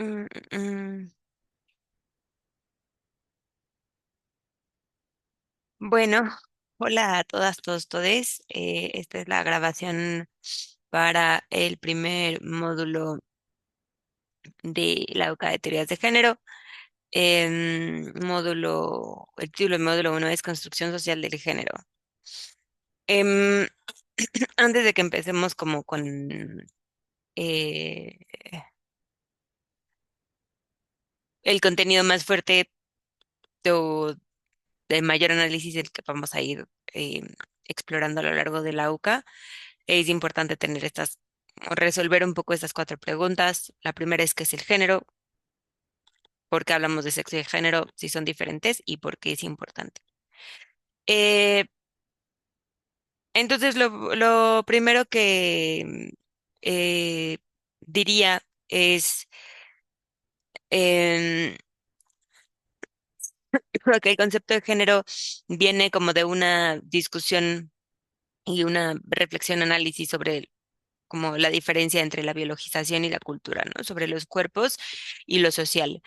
Mm, mm. Bueno, hola a todas, todos, todes. Esta es la grabación para el primer módulo de la UCA de teorías de género. El título del módulo uno es Construcción Social del Género. Em, Antes de que empecemos como con eh, el contenido más fuerte o de mayor análisis, el que vamos a ir explorando a lo largo de la UCA, es importante tener o resolver un poco estas cuatro preguntas. La primera es: ¿qué es el género? ¿Por qué hablamos de sexo y género si son diferentes? ¿Y por qué es importante? Eh, entonces, lo primero que eh, diría es, em, creo que el concepto de género viene como de una discusión y una reflexión, análisis sobre como la diferencia entre la biologización y la cultura, ¿no? Sobre los cuerpos y lo social.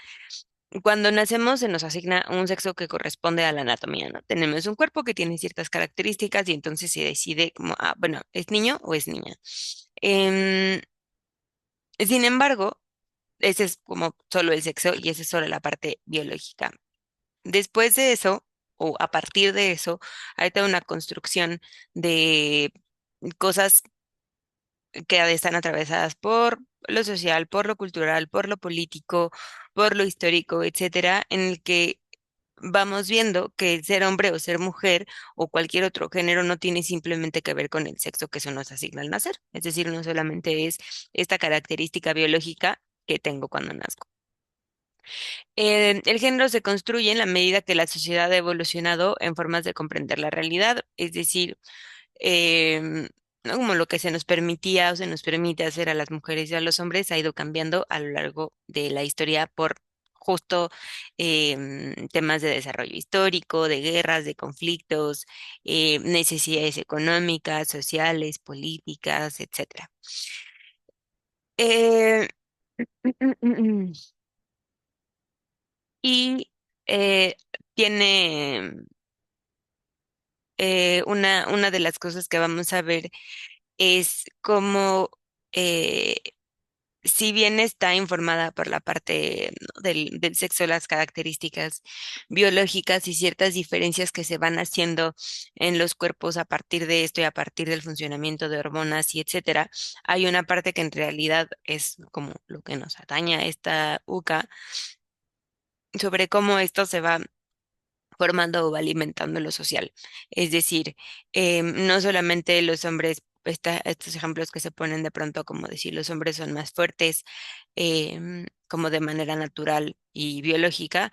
Cuando nacemos se nos asigna un sexo que corresponde a la anatomía, ¿no? Tenemos un cuerpo que tiene ciertas características y entonces se decide como, bueno, ¿es niño o es niña? Em, Sin embargo, ese es como solo el sexo y esa es solo la parte biológica. Después de eso, o a partir de eso, hay toda una construcción de cosas que están atravesadas por lo social, por lo cultural, por lo político, por lo histórico, etcétera, en el que vamos viendo que el ser hombre o ser mujer o cualquier otro género no tiene simplemente que ver con el sexo que se nos asigna al nacer. Es decir, no solamente es esta característica biológica que tengo cuando nazco. El género se construye en la medida que la sociedad ha evolucionado en formas de comprender la realidad, es decir, ¿no? Como lo que se nos permitía o se nos permite hacer a las mujeres y a los hombres ha ido cambiando a lo largo de la historia por justo temas de desarrollo histórico, de guerras, de conflictos, necesidades económicas, sociales, políticas, etcétera. Eh, y eh, tiene una de las cosas que vamos a ver es cómo eh, si bien está informada por la parte, ¿no? del sexo, las características biológicas y ciertas diferencias que se van haciendo en los cuerpos a partir de esto y a partir del funcionamiento de hormonas y etcétera, hay una parte que en realidad es como lo que nos atañe a esta UCA, sobre cómo esto se va formando o va alimentando lo social. Es decir, no solamente los hombres, estos ejemplos que se ponen de pronto como decir los hombres son más fuertes, como de manera natural y biológica,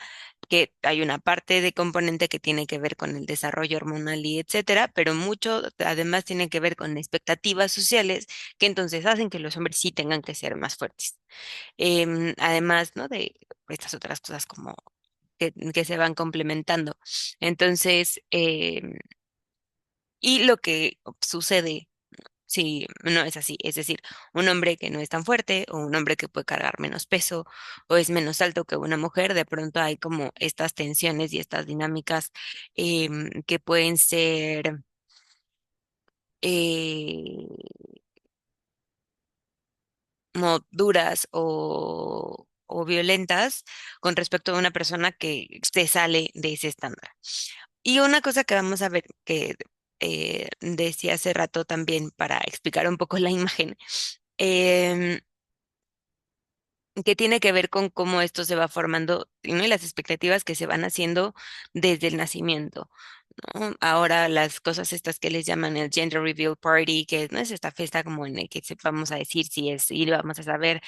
que hay una parte de componente que tiene que ver con el desarrollo hormonal y etcétera, pero mucho además tiene que ver con expectativas sociales que entonces hacen que los hombres sí tengan que ser más fuertes. Además, ¿no? De estas otras cosas como que se van complementando. Entonces, y lo que sucede si no es así, es decir, un hombre que no es tan fuerte o un hombre que puede cargar menos peso o es menos alto que una mujer, de pronto hay como estas tensiones y estas dinámicas que pueden ser eh, como duras o violentas con respecto a una persona que se sale de ese estándar. Y una cosa que vamos a ver que decía hace rato también para explicar un poco la imagen, em, que tiene que ver con cómo esto se va formando, ¿no? Y las expectativas que se van haciendo desde el nacimiento, ¿no? Ahora las cosas estas que les llaman el Gender Reveal Party, que no es esta fiesta como en el que vamos a decir si es, y vamos a saber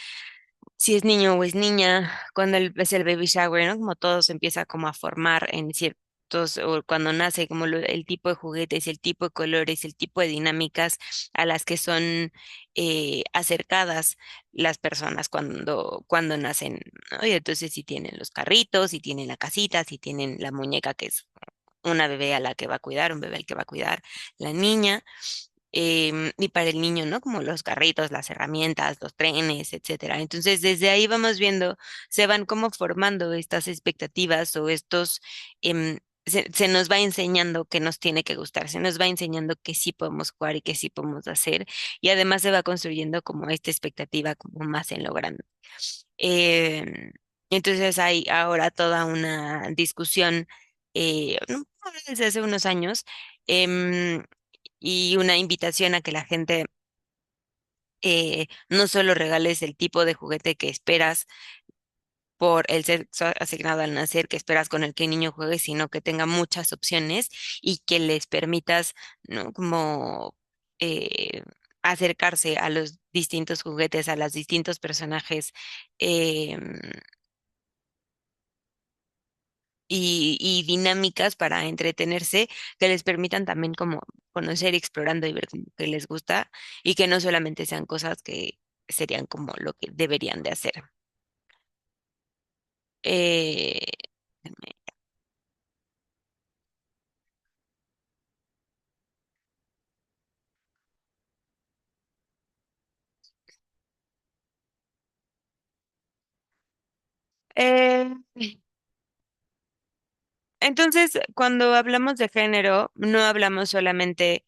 si es niño o es niña, cuando es el baby shower, ¿no? Como todo se empieza como a formar en ciertos, o cuando nace, como el tipo de juguetes, el tipo de colores, el tipo de dinámicas a las que son acercadas las personas cuando nacen, ¿no? Y entonces si tienen los carritos, si tienen la casita, si tienen la muñeca que es una bebé a la que va a cuidar, un bebé al que va a cuidar la niña. y para el niño, ¿no? Como los carritos, las herramientas, los trenes, etcétera. Entonces, desde ahí vamos viendo, se van como formando estas expectativas o estos, em, se nos va enseñando que nos tiene que gustar, se nos va enseñando que sí podemos jugar y que sí podemos hacer, y además se va construyendo como esta expectativa como más en lo grande. Em, entonces hay ahora toda una discusión, ¿no? Desde hace unos años, em, y una invitación a que la gente no solo regales el tipo de juguete que esperas por el sexo asignado al nacer, que esperas con el que el niño juegue, sino que tenga muchas opciones y que les permitas, ¿no? Como eh, acercarse a los distintos juguetes, a los distintos personajes. em, y dinámicas para entretenerse que les permitan también como conocer, explorando y ver como que les gusta y que no solamente sean cosas que serían como lo que deberían de hacer. Eh, eh, entonces, cuando hablamos de género, no hablamos solamente,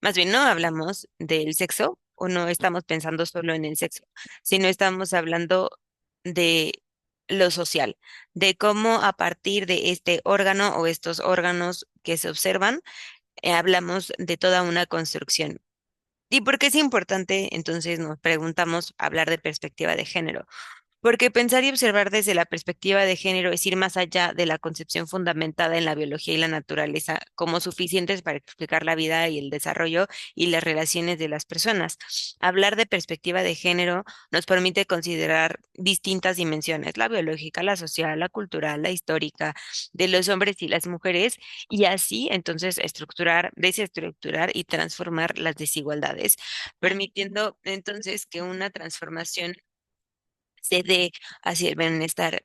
más bien no hablamos del sexo o no estamos pensando solo en el sexo, sino estamos hablando de lo social, de cómo a partir de este órgano o estos órganos que se observan, hablamos de toda una construcción. ¿Y por qué es importante? Entonces nos preguntamos hablar de perspectiva de género. Porque pensar y observar desde la perspectiva de género es ir más allá de la concepción fundamentada en la biología y la naturaleza como suficientes para explicar la vida y el desarrollo y las relaciones de las personas. Hablar de perspectiva de género nos permite considerar distintas dimensiones, la biológica, la social, la cultural, la histórica, de los hombres y las mujeres, y así entonces estructurar, desestructurar y transformar las desigualdades, permitiendo entonces que una transformación se dé hacia el bienestar,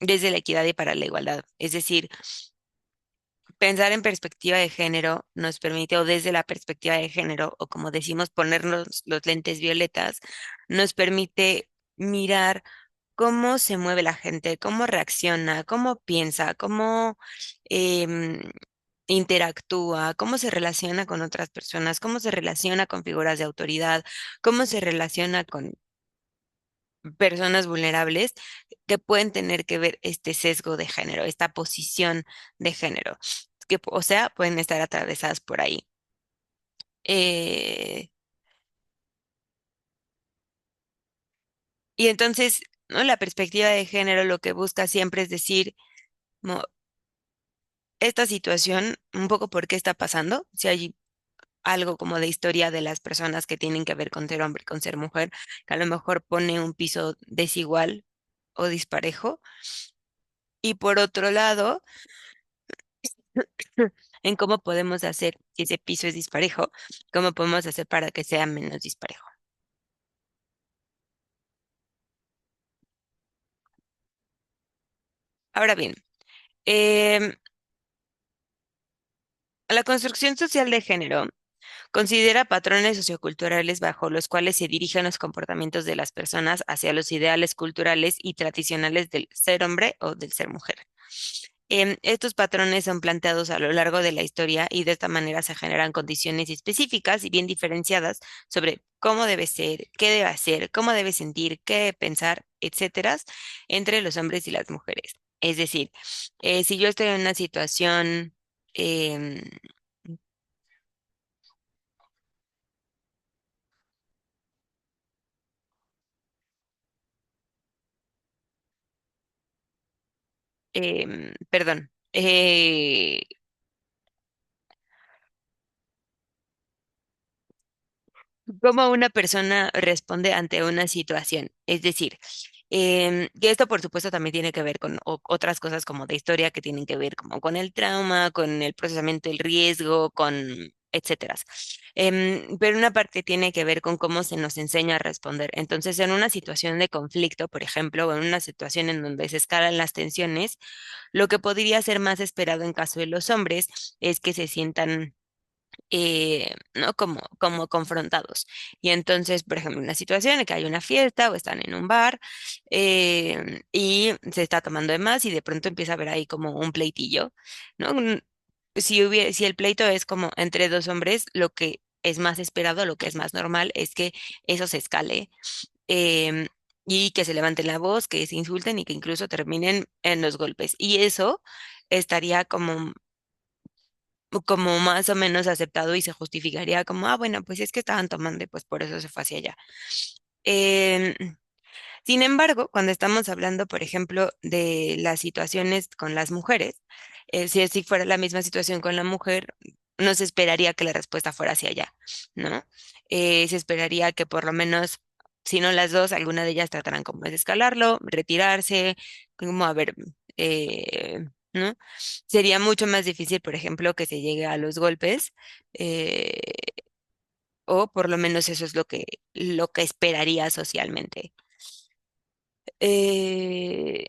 desde la equidad y para la igualdad. Es decir, pensar en perspectiva de género nos permite, o desde la perspectiva de género, o como decimos, ponernos los lentes violetas, nos permite mirar cómo se mueve la gente, cómo reacciona, cómo piensa, cómo em, interactúa, cómo se relaciona con otras personas, cómo se relaciona con figuras de autoridad, cómo se relaciona con personas vulnerables que pueden tener que ver este sesgo de género, esta posición de género, que, o sea, pueden estar atravesadas por ahí. Eh, y entonces, ¿no? La perspectiva de género lo que busca siempre es decir, como, esta situación, un poco por qué está pasando, si hay algo como de historia de las personas que tienen que ver con ser hombre, con ser mujer, que a lo mejor pone un piso desigual o disparejo. Y por otro lado, en cómo podemos hacer, si ese piso es disparejo, cómo podemos hacer para que sea menos disparejo. Ahora bien, em, la construcción social de género considera patrones socioculturales bajo los cuales se dirigen los comportamientos de las personas hacia los ideales culturales y tradicionales del ser hombre o del ser mujer. Estos patrones son planteados a lo largo de la historia y de esta manera se generan condiciones específicas y bien diferenciadas sobre cómo debe ser, qué debe hacer, cómo debe sentir, qué debe pensar, etcétera, entre los hombres y las mujeres. Es decir, si yo estoy en una situación, em, perdón, cómo una persona responde ante una situación. Es decir, que esto por supuesto también tiene que ver con otras cosas como de historia que tienen que ver como con el trauma, con el procesamiento del riesgo, con etcétera. Pero una parte tiene que ver con cómo se nos enseña a responder. Entonces, en una situación de conflicto, por ejemplo, o en una situación en donde se escalan las tensiones, lo que podría ser más esperado en caso de los hombres es que se sientan ¿no? Como confrontados. Y entonces, por ejemplo, una situación en que hay una fiesta o están en un bar y se está tomando de más y de pronto empieza a haber ahí como un pleitillo, ¿no? Si el pleito es como entre dos hombres, lo que es más esperado, lo que es más normal es que eso se escale. em, y que se levanten la voz, que se insulten y que incluso terminen en los golpes. Y eso estaría como más o menos aceptado y se justificaría como, ah, bueno, pues es que estaban tomando y pues por eso se fue hacia allá. Em, Sin embargo, cuando estamos hablando, por ejemplo, de las situaciones con las mujeres, si así fuera la misma situación con la mujer, no se esperaría que la respuesta fuera hacia allá, ¿no? Se esperaría que por lo menos, si no las dos, alguna de ellas trataran como de escalarlo, retirarse, como a ver, ¿no? Sería mucho más difícil, por ejemplo, que se llegue a los golpes, eh, o por lo menos eso es lo que esperaría socialmente. Eh,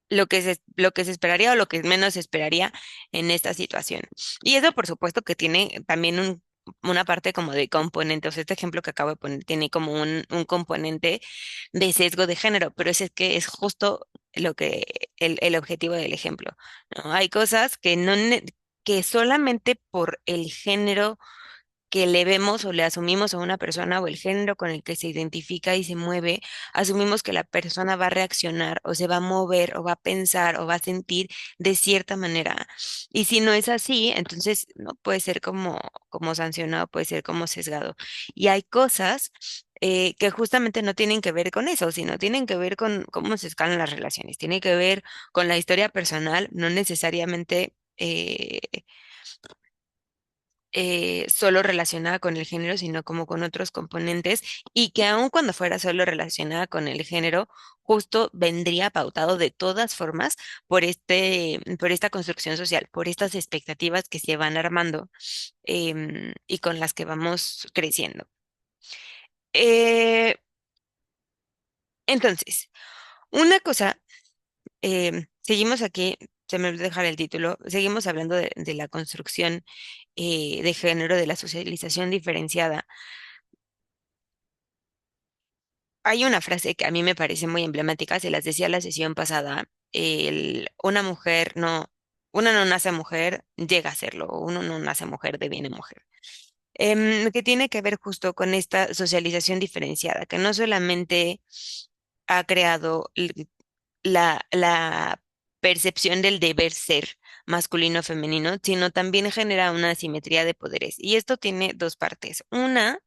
lo que se esperaría o lo que menos se esperaría en esta situación. Y eso, por supuesto, que tiene también una parte como de componente, o sea, este ejemplo que acabo de poner tiene como un componente de sesgo de género, pero ese es que es justo el objetivo del ejemplo, ¿no? Hay cosas que solamente por el género que le vemos o le asumimos a una persona o el género con el que se identifica y se mueve, asumimos que la persona va a reaccionar o se va a mover o va a pensar o va a sentir de cierta manera. Y si no es así, entonces no puede ser como sancionado, puede ser como sesgado. Y hay cosas que justamente no tienen que ver con eso, sino tienen que ver con cómo se escalan las relaciones, tiene que ver con la historia personal, no necesariamente solo relacionada con el género, sino como con otros componentes, y que aun cuando fuera solo relacionada con el género, justo vendría pautado de todas formas por esta construcción social, por estas expectativas que se van armando y con las que vamos creciendo. Eh, entonces, una cosa, seguimos aquí. Se me olvidó dejar el título. Seguimos hablando de la construcción de género, de la socialización diferenciada. Hay una frase que a mí me parece muy emblemática, se las decía la sesión pasada, uno no nace mujer, llega a serlo, uno no nace mujer, deviene mujer. Que tiene que ver justo con esta socialización diferenciada, que no solamente ha creado la percepción del deber ser masculino o femenino, sino también genera una asimetría de poderes. Y esto tiene dos partes. Una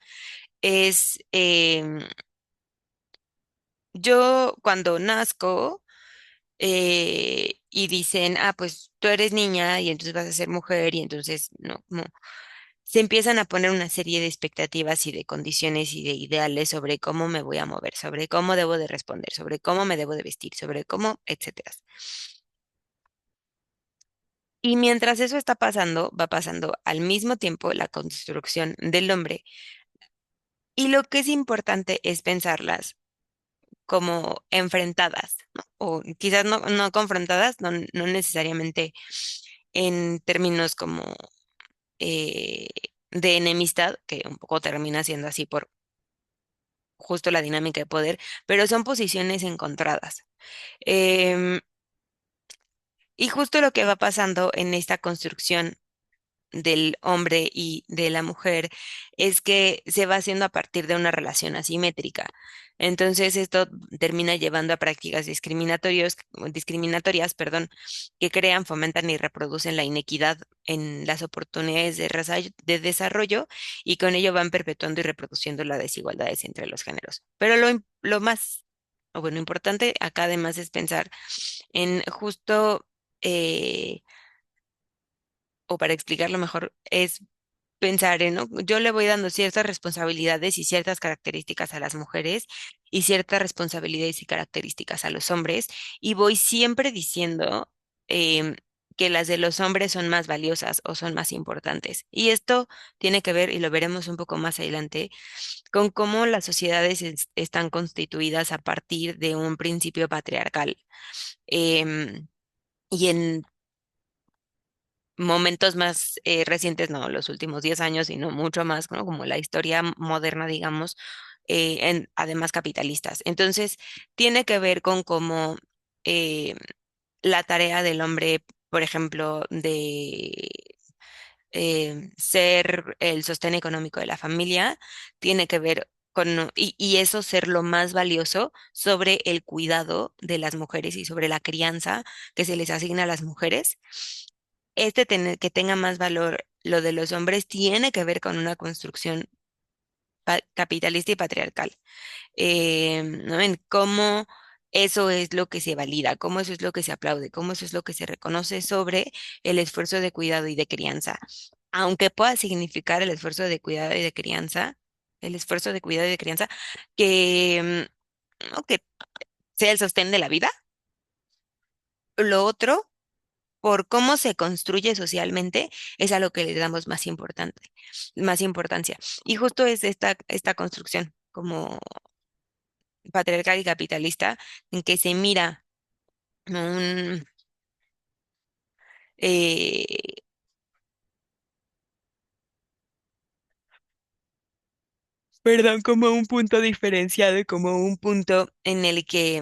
es, yo cuando nazco y dicen, ah, pues tú eres niña y entonces vas a ser mujer y entonces no, como se empiezan a poner una serie de expectativas y de condiciones y de ideales sobre cómo me voy a mover, sobre cómo debo de responder, sobre cómo me debo de vestir, sobre cómo, etcétera. Y mientras eso está pasando, va pasando al mismo tiempo la construcción del hombre. Y lo que es importante es pensarlas como enfrentadas, ¿no? O quizás no confrontadas, no necesariamente en términos como eh, de enemistad, que un poco termina siendo así por justo la dinámica de poder, pero son posiciones encontradas. Em, y justo lo que va pasando en esta construcción del hombre y de la mujer es que se va haciendo a partir de una relación asimétrica. Entonces, esto termina llevando a prácticas discriminatorias, perdón, que crean, fomentan y reproducen la inequidad en las oportunidades de desarrollo y con ello van perpetuando y reproduciendo las desigualdades entre los géneros. Pero lo más, o bueno, importante acá además es pensar en justo o para explicarlo mejor, es pensar en, ¿no? Yo le voy dando ciertas responsabilidades y ciertas características a las mujeres y ciertas responsabilidades y características a los hombres y voy siempre diciendo em, que las de los hombres son más valiosas o son más importantes. Y esto tiene que ver, y lo veremos un poco más adelante, con cómo las sociedades están constituidas a partir de un principio patriarcal. Em, y en momentos más recientes, no los últimos 10 años, sino mucho más, ¿no? Como la historia moderna, digamos, además capitalistas. Entonces, tiene que ver con cómo eh, la tarea del hombre, por ejemplo, de ser el sostén económico de la familia, tiene que ver con, y eso ser lo más valioso sobre el cuidado de las mujeres y sobre la crianza que se les asigna a las mujeres. Que tenga más valor lo de los hombres tiene que ver con una construcción capitalista y patriarcal, ¿no? En cómo eso es lo que se valida, cómo eso es lo que se aplaude, cómo eso es lo que se reconoce sobre el esfuerzo de cuidado y de crianza. Aunque pueda significar el esfuerzo de cuidado y de crianza, el esfuerzo de cuidado y de crianza, que, ¿no? Que sea el sostén de la vida. Lo otro, por cómo se construye socialmente, es a lo que le damos más importancia. Y justo es esta construcción como patriarcal y capitalista en que se mira un, eh, perdón, como un punto diferenciado y como un punto en el que,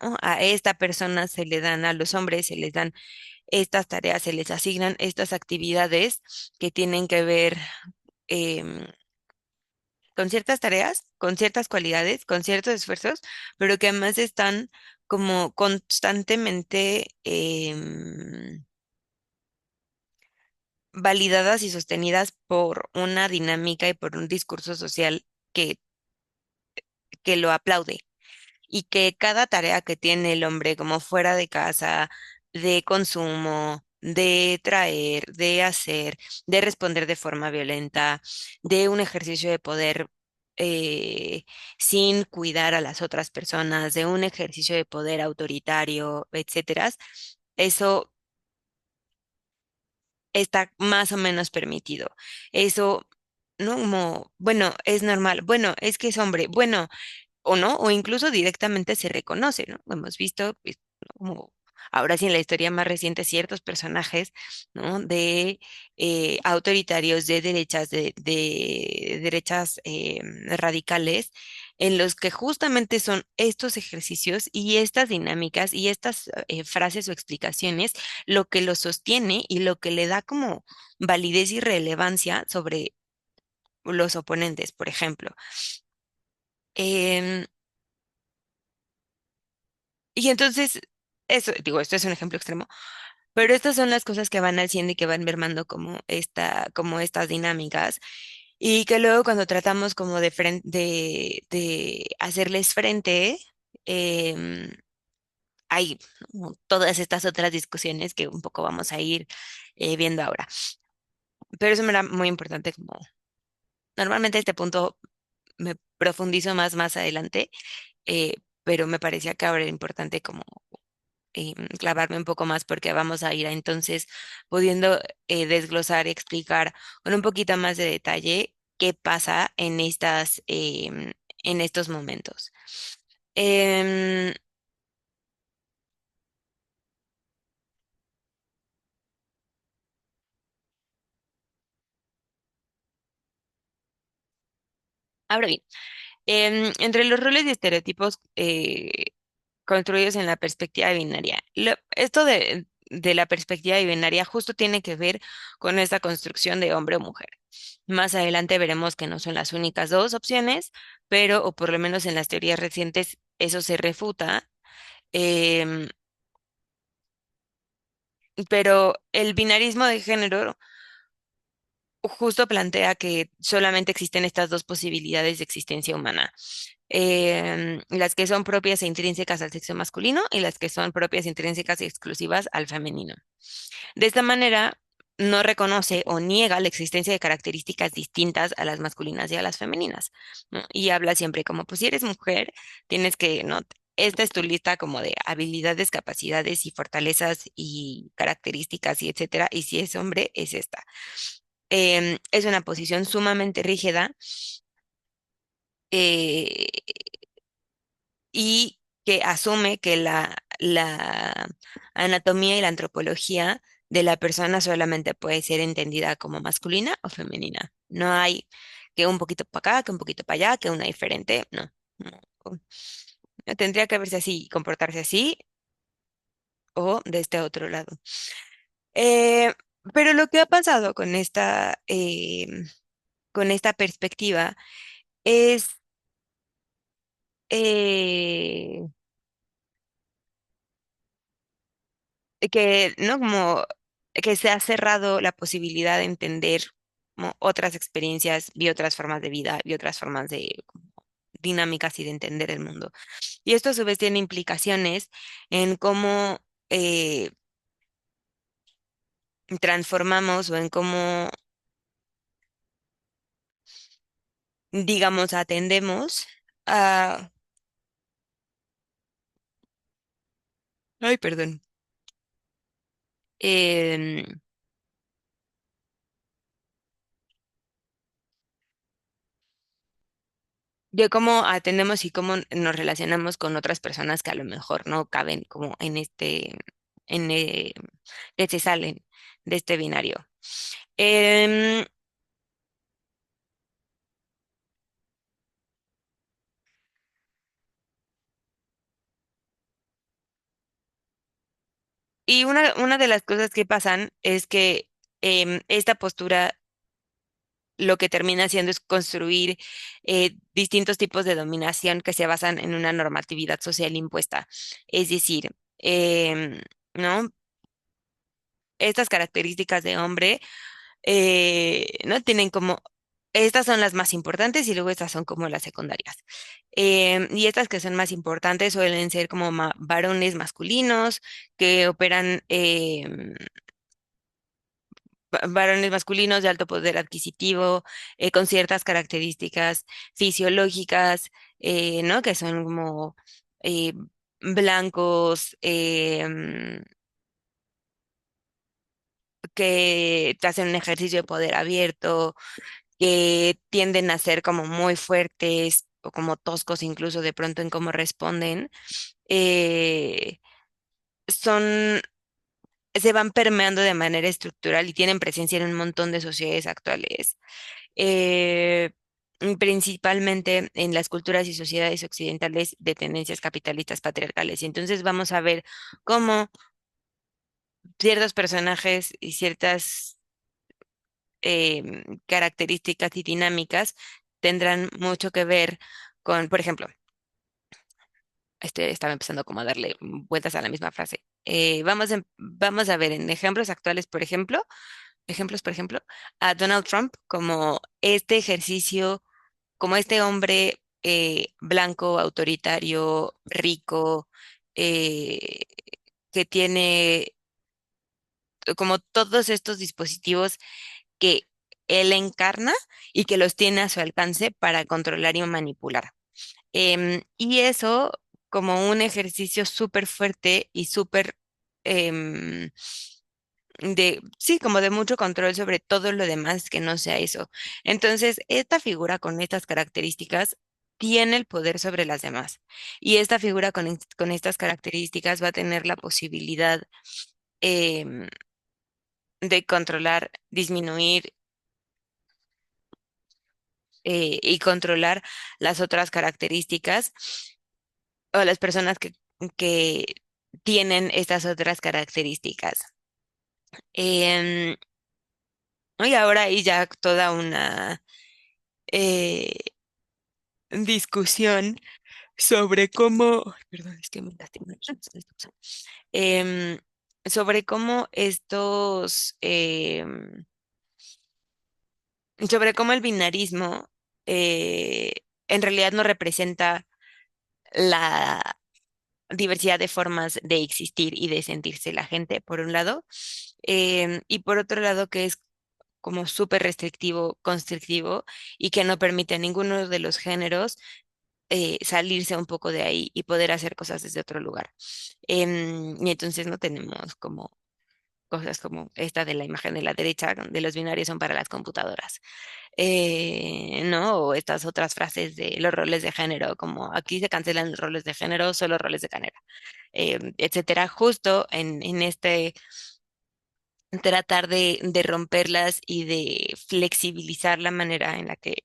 ¿no? A esta persona se le dan, a los hombres se les dan estas tareas, se les asignan estas actividades que tienen que ver em, con ciertas tareas, con ciertas cualidades, con ciertos esfuerzos, pero que además están como constantemente validadas y sostenidas por una dinámica y por un discurso social que, que lo aplaude y que cada tarea que tiene el hombre como fuera de casa, de consumo, de traer, de hacer, de responder de forma violenta, de un ejercicio de poder eh, sin cuidar a las otras personas, de un ejercicio de poder autoritario, etcétera, eso está más o menos permitido. Eso, no como, bueno, es normal, bueno, es que es hombre, bueno, o no, o incluso directamente se reconoce, ¿no? Hemos visto, pues, como ahora sí en la historia más reciente, ciertos personajes, ¿no? De autoritarios de derechas radicales, en los que justamente son estos ejercicios y estas dinámicas y estas frases o explicaciones lo que lo sostiene y lo que le da como validez y relevancia sobre los oponentes, por ejemplo. Em, Y entonces, eso, digo, esto es un ejemplo extremo, pero estas son las cosas que van haciendo y que van mermando como estas dinámicas, y que luego cuando tratamos como de hacerles frente, em, hay como todas estas otras discusiones que un poco vamos a ir viendo ahora. Pero eso me era muy importante como, normalmente este punto me profundizo más adelante, eh, pero me parecía que ahora era importante como clavarme un poco más porque vamos a ir entonces pudiendo desglosar y explicar con un poquito más de detalle qué pasa en estos momentos. Em, Ahora bien, entre los roles y estereotipos construidos en la perspectiva binaria, esto de la perspectiva binaria justo tiene que ver con esta construcción de hombre o mujer. Más adelante veremos que no son las únicas dos opciones, pero, o por lo menos en las teorías recientes, eso se refuta. em, pero el binarismo de género justo plantea que solamente existen estas dos posibilidades de existencia humana, las que son propias e intrínsecas al sexo masculino y las que son propias, intrínsecas y exclusivas al femenino. De esta manera, no reconoce o niega la existencia de características distintas a las masculinas y a las femeninas, ¿no? Y habla siempre como, pues si eres mujer, tienes que, ¿no? esta es tu lista como de habilidades, capacidades y fortalezas y características y etcétera, y si es hombre, es esta. Es una posición sumamente rígida eh, y que asume que la anatomía y la antropología de la persona solamente puede ser entendida como masculina o femenina. No hay que un poquito para acá, que un poquito para allá, que una diferente, no. No. Tendría que verse así, comportarse así o de este otro lado. Eh, pero lo que ha pasado con esta perspectiva es eh, que, ¿no? Como que se ha cerrado la posibilidad de entender como otras experiencias y otras formas de vida y otras formas de como, dinámicas y de entender el mundo. Y esto a su vez tiene implicaciones en cómo transformamos o en cómo, digamos, atendemos a... Ay, perdón. em, de cómo atendemos y cómo nos relacionamos con otras personas que a lo mejor no caben como en en, eh, que se salen de este binario. Em, y una de las cosas que pasan es que esta postura lo que termina haciendo es construir distintos tipos de dominación que se basan en una normatividad social impuesta. Es decir, ¿no? Estas características de hombre ¿no? Tienen como, estas son las más importantes y luego estas son como las secundarias. Y estas que son más importantes suelen ser como varones masculinos que operan, varones masculinos de alto poder adquisitivo, con ciertas características fisiológicas, ¿no? Que son como eh, blancos, que hacen un ejercicio de poder abierto, que tienden a ser como muy fuertes o como toscos incluso de pronto en cómo responden, eh, son, se van permeando de manera estructural y tienen presencia en un montón de sociedades actuales, eh, principalmente en las culturas y sociedades occidentales de tendencias capitalistas patriarcales. Y entonces vamos a ver cómo ciertos personajes y ciertas características y dinámicas tendrán mucho que ver con, por ejemplo, estaba empezando como a darle vueltas a la misma frase. Vamos a ver en ejemplos, por ejemplo, a Donald Trump como este ejercicio, como este hombre blanco, autoritario, rico, eh, que tiene como todos estos dispositivos que él encarna y que los tiene a su alcance para controlar y manipular. Y eso como un ejercicio súper fuerte y súper em, sí, como de mucho control sobre todo lo demás que no sea eso. Entonces, esta figura con estas características tiene el poder sobre las demás. Y esta figura con estas características va a tener la posibilidad em, de controlar, disminuir y controlar las otras características o las personas que tienen estas otras características. Em, y ahora hay ya toda una eh, discusión sobre cómo, ay, perdón, es que me lastimé. Em, sobre cómo sobre cómo el binarismo eh, en realidad no representa la diversidad de formas de existir y de sentirse la gente, por un lado, y por otro lado, que es como súper restrictivo, constrictivo y que no permite a ninguno de los géneros salirse un poco de ahí y poder hacer cosas desde otro lugar. Y entonces no tenemos como cosas como esta de la imagen de la derecha, donde los binarios son para las computadoras, ¿no? O estas otras frases de los roles de género, como aquí se cancelan los roles de género, solo roles de género, etcétera, justo en este tratar de romperlas y de flexibilizar la manera en la que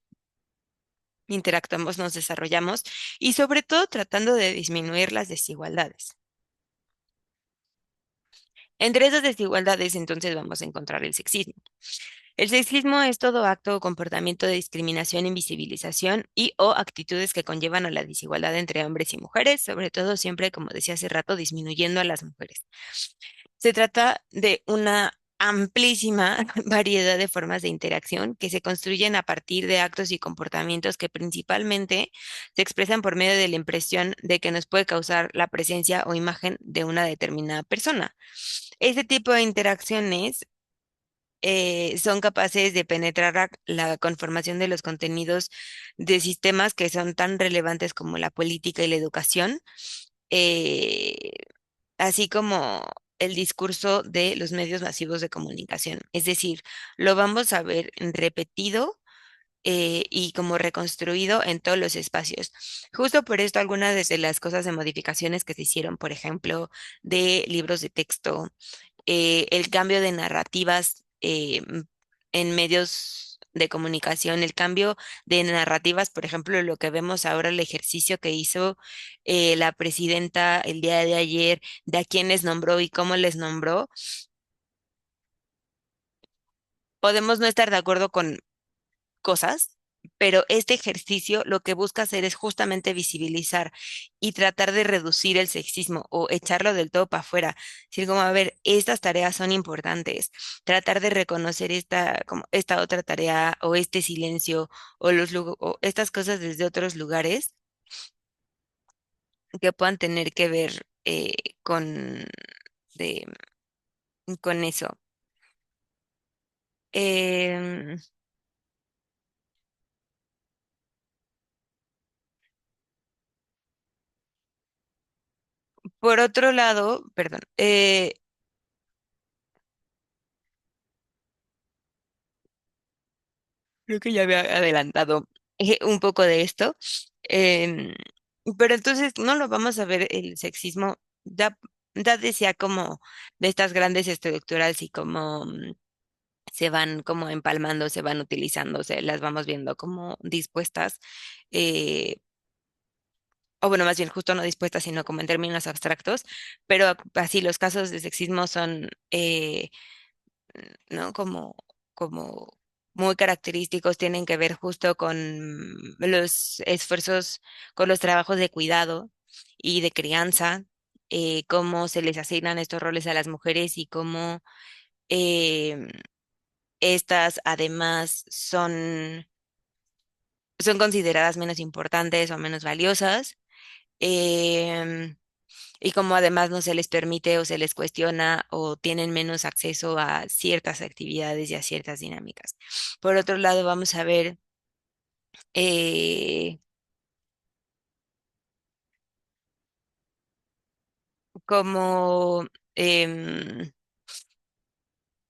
interactuamos, nos desarrollamos y sobre todo tratando de disminuir las desigualdades. Entre esas desigualdades, entonces vamos a encontrar el sexismo. El sexismo es todo acto o comportamiento de discriminación, invisibilización y o actitudes que conllevan a la desigualdad entre hombres y mujeres, sobre todo siempre, como decía hace rato, disminuyendo a las mujeres. Se trata de una amplísima variedad de formas de interacción que se construyen a partir de actos y comportamientos que principalmente se expresan por medio de la impresión de que nos puede causar la presencia o imagen de una determinada persona. Este tipo de interacciones son capaces de penetrar la conformación de los contenidos de sistemas que son tan relevantes como la política y la educación, eh, así como el discurso de los medios masivos de comunicación. Es decir, lo vamos a ver repetido. Y como reconstruido en todos los espacios. Justo por esto, algunas de las cosas de modificaciones que se hicieron, por ejemplo, de libros de texto, el cambio de narrativas en medios de comunicación, el cambio de narrativas, por ejemplo, lo que vemos ahora, el ejercicio que hizo la presidenta el día de ayer, de a quiénes nombró y cómo les nombró, podemos no estar de acuerdo con cosas, pero este ejercicio lo que busca hacer es justamente visibilizar y tratar de reducir el sexismo o echarlo del todo para afuera. Decir, como, a ver, estas tareas son importantes, tratar de reconocer esta, como esta otra tarea o este silencio o, o estas cosas desde otros lugares que puedan tener que ver con, de- con eso. Em, por otro lado, perdón, creo que ya había adelantado un poco de esto. em, pero entonces no lo vamos a ver el sexismo, ya decía como de estas grandes estructuras y cómo se van como empalmando, se van utilizando, se las vamos viendo como dispuestas, eh, o bueno, más bien justo no dispuestas, sino como en términos abstractos, pero así los casos de sexismo son ¿no? Como muy característicos, tienen que ver justo con los esfuerzos, con los trabajos de cuidado y de crianza, cómo se les asignan estos roles a las mujeres y cómo eh, estas además son consideradas menos importantes o menos valiosas. em, y como además no se les permite o se les cuestiona o tienen menos acceso a ciertas actividades y a ciertas dinámicas. Por otro lado, vamos a ver eh, cómo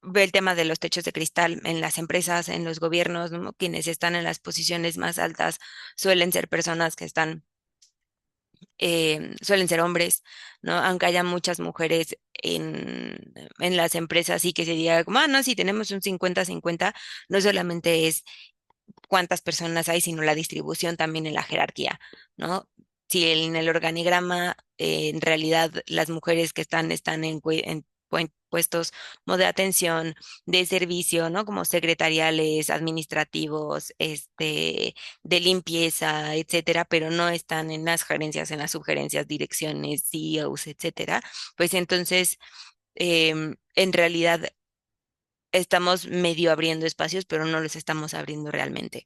ve el tema de los techos de cristal en las empresas, en los gobiernos, ¿no? Quienes están en las posiciones más altas suelen ser personas que están suelen ser hombres, ¿no? Aunque haya muchas mujeres en las empresas y que se diga como, ah, no, si tenemos un 50-50, no solamente es cuántas personas hay, sino la distribución también en la jerarquía, ¿no? Si en el organigrama, en realidad las mujeres que están en puestos como de atención, de servicio, ¿no? Como secretariales, administrativos, de limpieza, etcétera, pero no están en las gerencias, en las subgerencias, direcciones, CEOs, etcétera, pues entonces, en realidad estamos medio abriendo espacios, pero no los estamos abriendo realmente.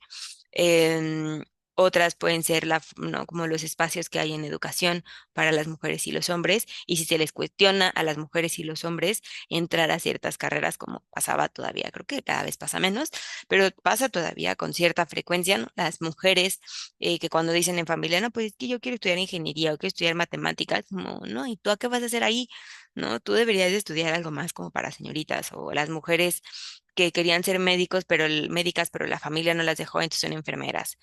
Em, Otras pueden ser ¿no? como los espacios que hay en educación para las mujeres y los hombres, y si se les cuestiona a las mujeres y los hombres entrar a ciertas carreras, como pasaba todavía, creo que cada vez pasa menos, pero pasa todavía con cierta frecuencia, ¿no? Las mujeres que cuando dicen en familia, no, pues es que yo quiero estudiar ingeniería o quiero estudiar matemáticas, como, no, ¿y tú a qué vas a hacer ahí? ¿No? Tú deberías de estudiar algo más como para señoritas, o las mujeres que querían ser médicos, pero médicas, pero la familia no las dejó, entonces son enfermeras,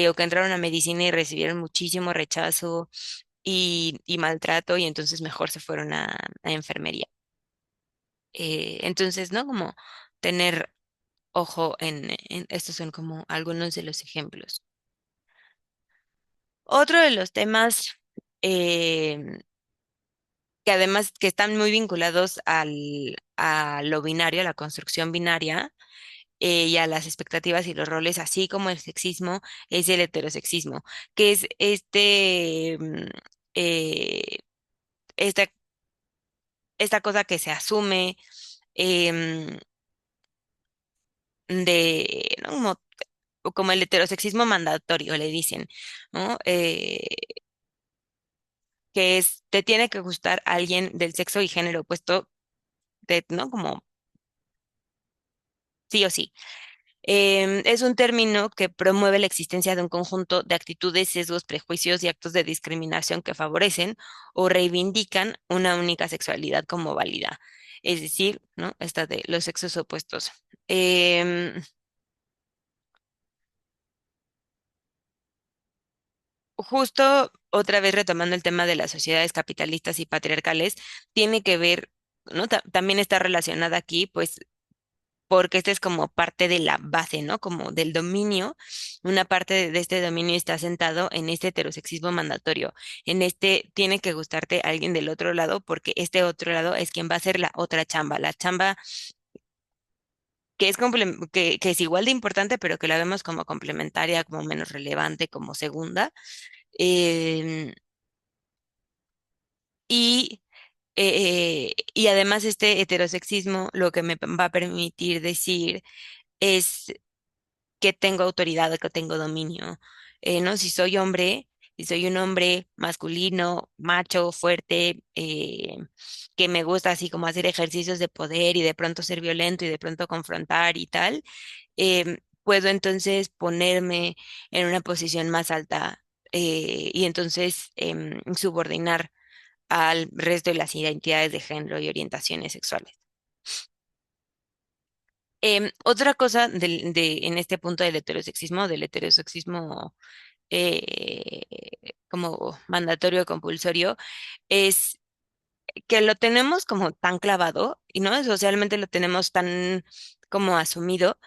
o que entraron a medicina y recibieron muchísimo rechazo y maltrato, y entonces mejor se fueron a enfermería. Entonces, ¿no? Como tener ojo estos son como algunos de los ejemplos. Otro de los temas eh, que además que están muy vinculados a lo binario, a la construcción binaria, y a las expectativas y los roles, así como el sexismo, es el heterosexismo, que es eh, esta, esta cosa que se asume em, ¿no? Como el heterosexismo mandatorio, le dicen, ¿no? Que es, te tiene que gustar alguien del sexo y género opuesto, ¿no? Como sí o sí. Es un término que promueve la existencia de un conjunto de actitudes, sesgos, prejuicios y actos de discriminación que favorecen o reivindican una única sexualidad como válida. Es decir, ¿no? Esta de los sexos opuestos. Em, Justo otra vez retomando el tema de las sociedades capitalistas y patriarcales, tiene que ver, ¿no? También está relacionada aquí, pues porque esta es como parte de la base, ¿no? Como del dominio. Una parte de este dominio está sentado en este heterosexismo mandatorio. En este tiene que gustarte alguien del otro lado porque este otro lado es quien va a hacer la otra chamba, la chamba que que es igual de importante, pero que la vemos como complementaria, como menos relevante, como segunda. Em, y, y además este heterosexismo lo que me va a permitir decir es que tengo autoridad o que tengo dominio. ¿No? Si soy hombre, si soy un hombre masculino, macho, fuerte, que me gusta así como hacer ejercicios de poder y de pronto ser violento y de pronto confrontar y tal, puedo entonces ponerme en una posición más alta y entonces subordinar al resto de las identidades de género y orientaciones sexuales. Otra cosa en este punto del heterosexismo eh, como mandatorio compulsorio, es que lo tenemos como tan clavado y no socialmente lo tenemos tan como asumido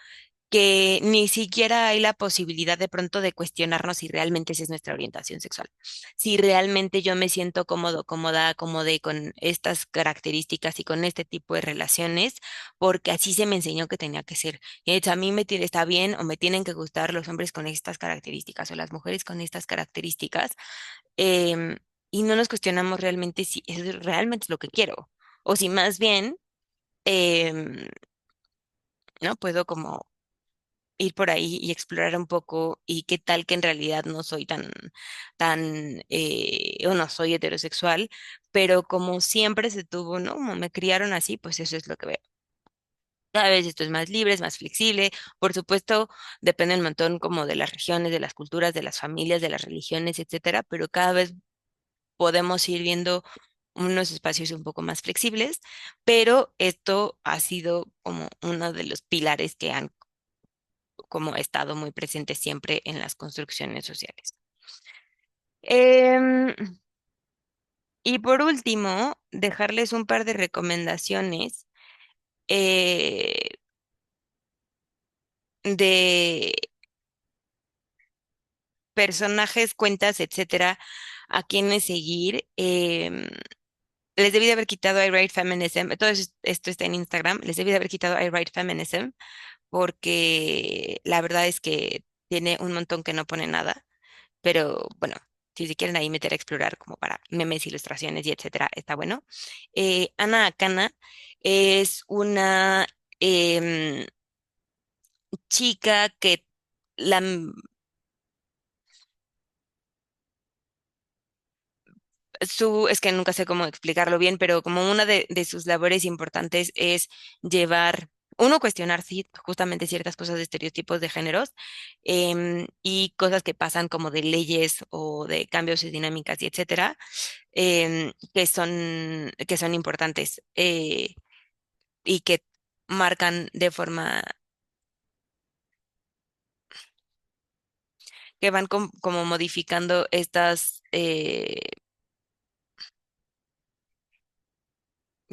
que ni siquiera hay la posibilidad de pronto de cuestionarnos si realmente esa es nuestra orientación sexual. Si realmente yo me siento cómodo, cómoda, acomodé con estas características y con este tipo de relaciones, porque así se me enseñó que tenía que ser. A mí está bien o me tienen que gustar los hombres con estas características o las mujeres con estas características, em, y no nos cuestionamos realmente si eso realmente es lo que quiero o si más bien, em, no puedo como ir por ahí y explorar un poco y qué tal que en realidad no soy o no soy heterosexual, pero como siempre se tuvo, ¿no? Como me criaron así, pues eso es lo que veo. Cada vez esto es más libre, es más flexible. Por supuesto, depende un montón como de las regiones, de las culturas, de las familias, de las religiones, etcétera, pero cada vez podemos ir viendo unos espacios un poco más flexibles, pero esto ha sido como uno de los pilares que han como estado muy presente siempre en las construcciones sociales. Em, y por último, dejarles un par de recomendaciones eh, de personajes, cuentas, etcétera, a quienes seguir. Les debí de haber quitado I Write Feminism, esto está en Instagram, les debí de haber quitado I Write Feminism porque la verdad es que tiene un montón que no pone nada. Pero bueno, si se quieren ahí meter a explorar como para memes, ilustraciones y etcétera, está bueno. Ana Akana es una em, chica que la, es que nunca sé cómo explicarlo bien, pero como una de sus labores importantes es llevar, uno, cuestionar sí, justamente ciertas cosas de estereotipos de géneros, y cosas que pasan como de leyes o de cambios y dinámicas y etcétera, que son importantes, y que marcan de forma, que van como modificando estas,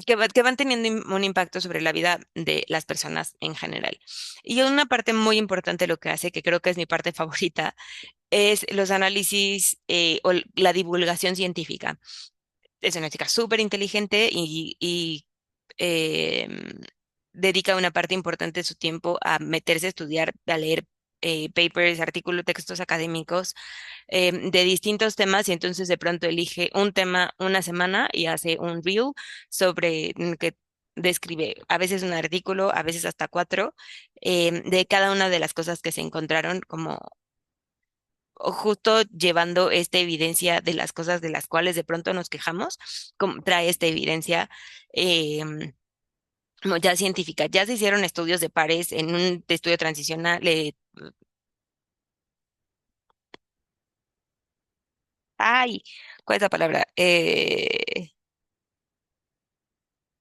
que van teniendo un impacto sobre la vida de las personas en general. Y una parte muy importante de lo que hace, que creo que es mi parte favorita, es los análisis, la divulgación científica. Es una chica súper inteligente y dedica una parte importante de su tiempo a meterse a estudiar, a leer papers, artículos, textos académicos, de distintos temas, y entonces de pronto elige un tema una semana y hace un reel sobre, que describe a veces un artículo, a veces hasta cuatro, de cada una de las cosas que se encontraron, como o justo llevando esta evidencia de las cosas de las cuales de pronto nos quejamos, como trae esta evidencia, como ya científica. Ya se hicieron estudios de pares en un estudio transicional, ay, ¿cuál es la palabra?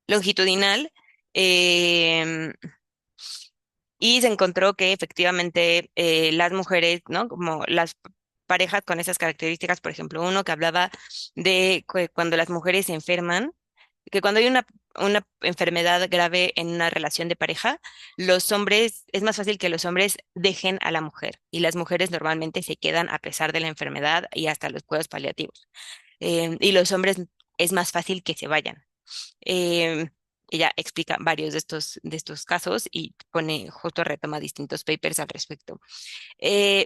Longitudinal. em, y se encontró que efectivamente, las mujeres, ¿no? Como las parejas con esas características, por ejemplo, uno que hablaba de cuando las mujeres se enferman, que cuando hay una enfermedad grave en una relación de pareja, los hombres, es más fácil que los hombres dejen a la mujer, y las mujeres normalmente se quedan a pesar de la enfermedad y hasta los cuidados paliativos. Y los hombres es más fácil que se vayan. Em, Ella explica varios de estos casos y pone, justo retoma distintos papers al respecto.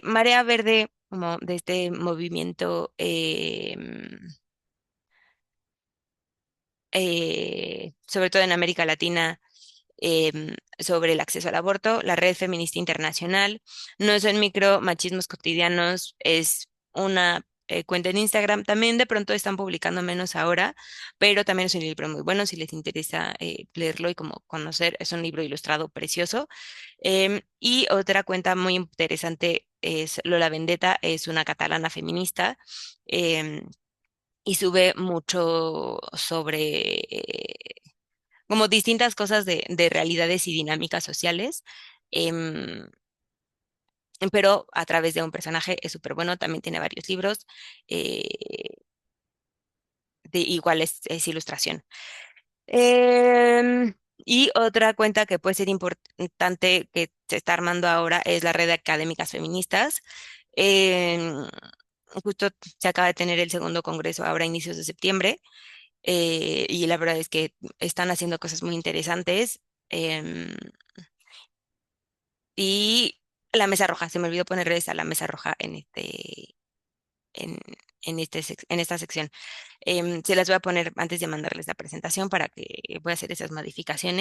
Marea Verde, como de este movimiento, sobre todo en América Latina, sobre el acceso al aborto, la Red Feminista Internacional, No son micromachismos cotidianos, es una cuenta en Instagram. También de pronto están publicando menos ahora, pero también es un libro muy bueno si les interesa leerlo y como conocer. Es un libro ilustrado precioso. Y otra cuenta muy interesante es Lola Vendetta, es una catalana feminista. em, y sube mucho sobre, como distintas cosas de realidades y dinámicas sociales, em, pero a través de un personaje. Es súper bueno. También tiene varios libros, eh, de igual es ilustración. Y otra cuenta que puede ser importante que se está armando ahora es la red de académicas feministas. Em, Justo se acaba de tener el segundo congreso ahora a inicios de septiembre, y la verdad es que están haciendo cosas muy interesantes. em, y la mesa roja, se me olvidó ponerles a la mesa roja en, en esta sección. Se las voy a poner antes de mandarles la presentación para que voy a hacer esas modificaciones.